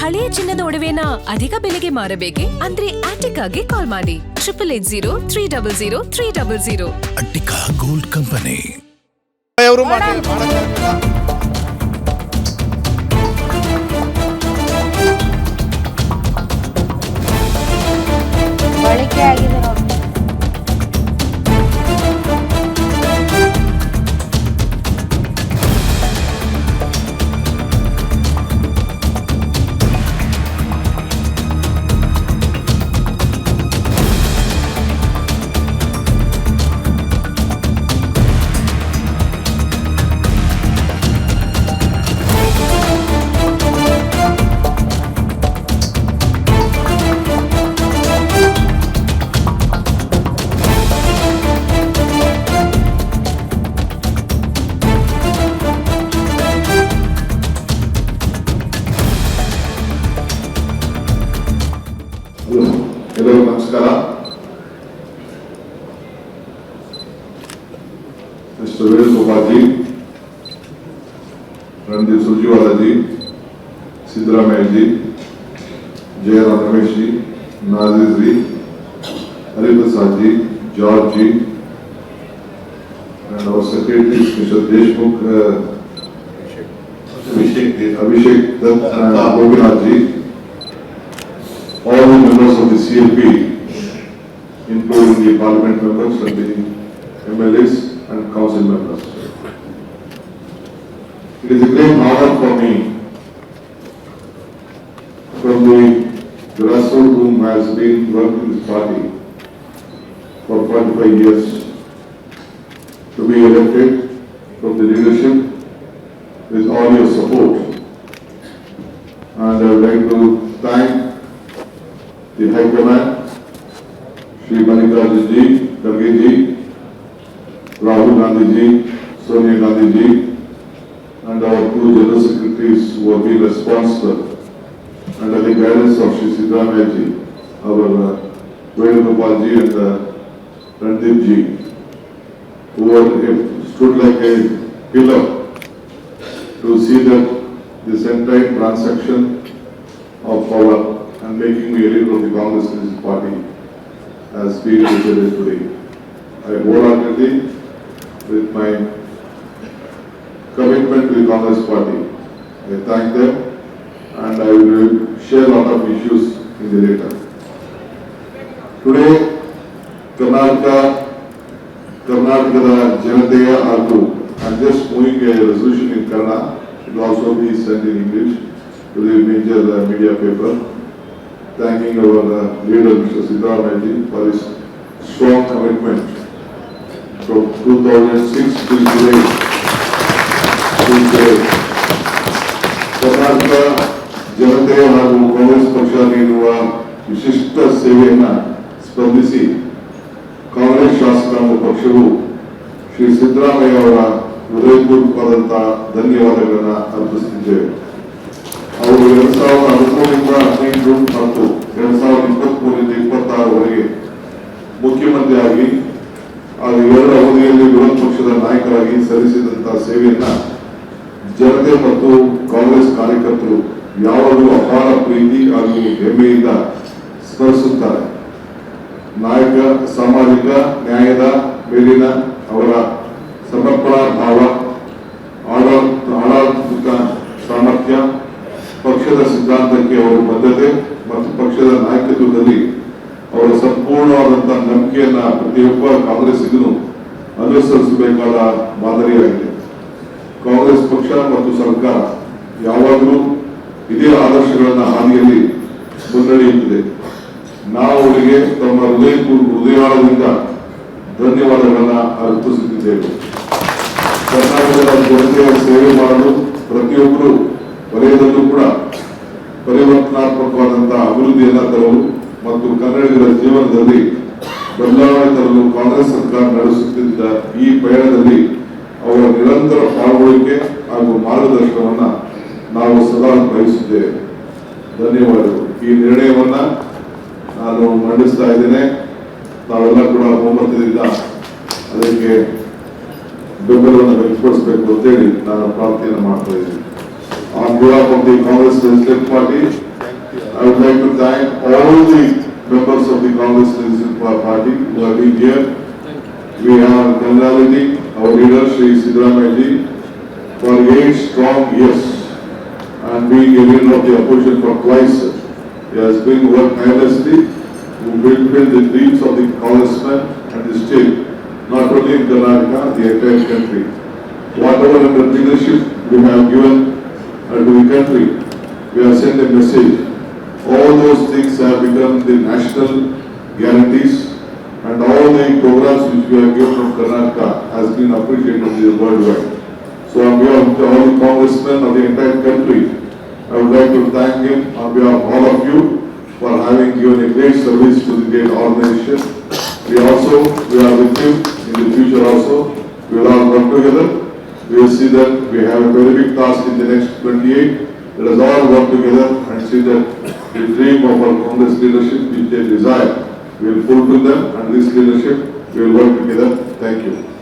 ಹಳೆಯ ಚಿನ್ನದ ಒಡವೆನ ಅಧಿಕ ಬೆಲೆಗೆ ಮಾರಬೇಕೆ? ಅಂದ್ರೆ ಆಟಿಕಾಗೆ ಕಾಲ್ ಮಾಡಿ 8880 ಅಟ್ಟಿಕಾ ಗೋಲ್ಡ್ ಕಂಪನಿ. ಬಳಕೆ ಆಗಿದೆ ನೋಡಿ. ಎಲ್ಲರಿಗೂ ನಮಸ್ಕಾರ. Mister Venugopal ji, Randeep Surjewala ji, Siddaramaiah ji, Jairam Ramesh ji, Nazeer ji, Hariprasad ji, George ji, and our secretary Mr. Deshmukh, Abhishek Dutt and Gopinath ji, all the members of the CLP, including the parliament members and the MLAs and council members. It is a great honor for me, from the grassroots whom has been working in this party for 45 years, to be elected from the leadership with all your support. And I would like to thank the High Command, Shri Mallikarjun ji, Kharge ji, Rahul Gandhi ji, Sonia Gandhi ji, and our two General Secretaries who have been responsible under the guidance of Shri Siddaramaiah ji, our Venugopal ji and Randeep ji, who have stood like a pillar to see that this entire transaction of power and making me a leader of the Congress party has been decided today. I wholeheartedly, with my commitment to the Congress party, I thank them and I will share a lot of issues in the later. Today, Karnataka Janateya Arku, I am just moving a resolution in Kannada. It will also be sent in English to the major media paper, thanking our leader Mr. Siddaramaiah ji for his strong commitment from 2006 till today. Karnataka ಜನತೆ ಹಾಗೂ ಕಾಂಗ್ರೆಸ್ ಪಕ್ಷ ನೀಡುವ ವಿಶಿಷ್ಟ ಸೇವೆಯನ್ನು ಸ್ಪಂದಿಸಿ ಕಾಂಗ್ರೆಸ್ ಶಾಸಕಾಂಗ ಪಕ್ಷವು ಶ್ರೀ ಸಿದ್ದರಾಮಯ್ಯ ಅವರ ಹೃದಯಪೂರ್ವಕವಾದಂತಹ ಧನ್ಯವಾದಗಳನ್ನು ಅರ್ಪಿಸುತ್ತಿದ್ದೇವೆ. ಅವರು 2013 ಮತ್ತು 2023 ಮುಖ್ಯಮಂತ್ರಿಯಾಗಿ ಹಾಗೂ ಎರಡು ಅವಧಿಯಲ್ಲಿ ವಿರೋಧ ಪಕ್ಷದ ನಾಯಕರಾಗಿ ಸಲ್ಲಿಸಿದಂತಹ ಸೇವೆಯನ್ನ ಜನತೆ ಮತ್ತು ಕಾಂಗ್ರೆಸ್ ಕಾರ್ಯಕರ್ತರು ಯಾವಾಗಲೂ ಅಪಾರ ಪ್ರೀತಿ ಹಾಗೂ ಹೆಮ್ಮೆಯಿಂದ ಸ್ಮರಿಸುತ್ತಾರೆ. ನಾಯಕ ಸಾಮಾಜಿಕ ನ್ಯಾಯದ ಮೇಲಿನ ಅವರ ಸಮರ್ಪಣಾ ಭಾವ, ಆಡಳಿತ ಸಾಮರ್ಥ್ಯ, ಪಕ್ಷದ ಸಿದ್ಧಾಂತಕ್ಕೆ ಅವರ ಬದ್ಧತೆ ಮತ್ತು ಪಕ್ಷದ ನಾಯಕತ್ವದಲ್ಲಿ ಅವರ ಸಂಪೂರ್ಣವಾದಂತಹ ನಂಬಿಕೆಯನ್ನ ಪ್ರತಿಯೊಬ್ಬ ಕಾಂಗ್ರೆಸ್ಸಿಗನು ಅನುಸರಿಸಬೇಕಾದ ಮಾದರಿಯಾಗಿದೆ. ಕಾಂಗ್ರೆಸ್ ಪಕ್ಷ ಮತ್ತು ಸರ್ಕಾರ ಯಾವಾಗಲೂ ಇದೇ ಆದರ್ಶಗಳನ್ನ ಹಾದಿಯಲ್ಲಿ ಮುನ್ನಡೆಯುತ್ತದೆ. ನಾವು ಅವರಿಗೆ ತಮ್ಮ ಹೃದಯದಿಂದ ಧನ್ಯವಾದಗಳನ್ನ ಅರ್ಪಿಸುತ್ತಿದ್ದೇವೆ. ಕರ್ನಾಟಕದ ಜನತೆಯ ಸೇವೆ ಮಾಡಲು ಪ್ರತಿಯೊಬ್ಬರು ವಲಯದಲ್ಲೂ ಕೂಡ ಪರಿವರ್ತನಾತ್ಮಕವಾದಂತಹ ಅಭಿವೃದ್ಧಿಯನ್ನ ತರಲು ಮತ್ತು ಕನ್ನಡಿಗರ ಜೀವನದಲ್ಲಿ ಬದಲಾವಣೆ ತರಲು ಕಾಂಗ್ರೆಸ್ ಸರ್ಕಾರ ನಡೆಸುತ್ತಿದ್ದ ಈ ಪಯಣದಲ್ಲಿ ಅವರ ನಿರಂತರ ಪಾಲ್ಗೊಳ್ಳುವಿಕೆ ಹಾಗೂ ಮಾರ್ಗದರ್ಶನವನ್ನ ನಾವು ಸದಾ ಬಯಸುತ್ತೇವೆ. ಧನ್ಯವಾದಗಳು. ಈ ನಿರ್ಣಯವನ್ನ ನಾನು ಮಂಡಿಸ್ತಾ ಇದ್ದೇನೆ. ನಾವೆಲ್ಲ ಕೂಡ ಬಹುಮತದಿಂದ ಅದಕ್ಕೆ ಬೆಂಬಲವನ್ನು ವ್ಯಕ್ತಪಡಿಸಬೇಕು ಅಂತೇಳಿ ನಾನು ಪ್ರಾರ್ಥನೆಯನ್ನು ಮಾಡ್ತಾ ಇದ್ದೀನಿ. On behalf of the Congress Legislative Party, all the members of the Congress Leadership Party who have been here. We have Kanlalati, our leader, Shri Siddaramayaji, for 8 strong years and being a leader of the opposition for twice. He has been worked tirelessly to fulfill the dreams of the congressmen and the state, not only in Karnataka, the entire country. Whatever under leadership we have given to the country, we have sent a message. All those things have become the national guarantees, and all the programs which we have given from Karnataka has been appreciated worldwide. So on behalf of all the congressmen of the entire country, I would like to thank him on behalf of all of you for having given a great service to the great organization. We are with you in the future also. We will all work together. We will see that we have a very big task in the next 28. Let us all work together and see that the dream of our Congress leadership which they desire, we will fulfill them, and this leadership we will work together. Thank you.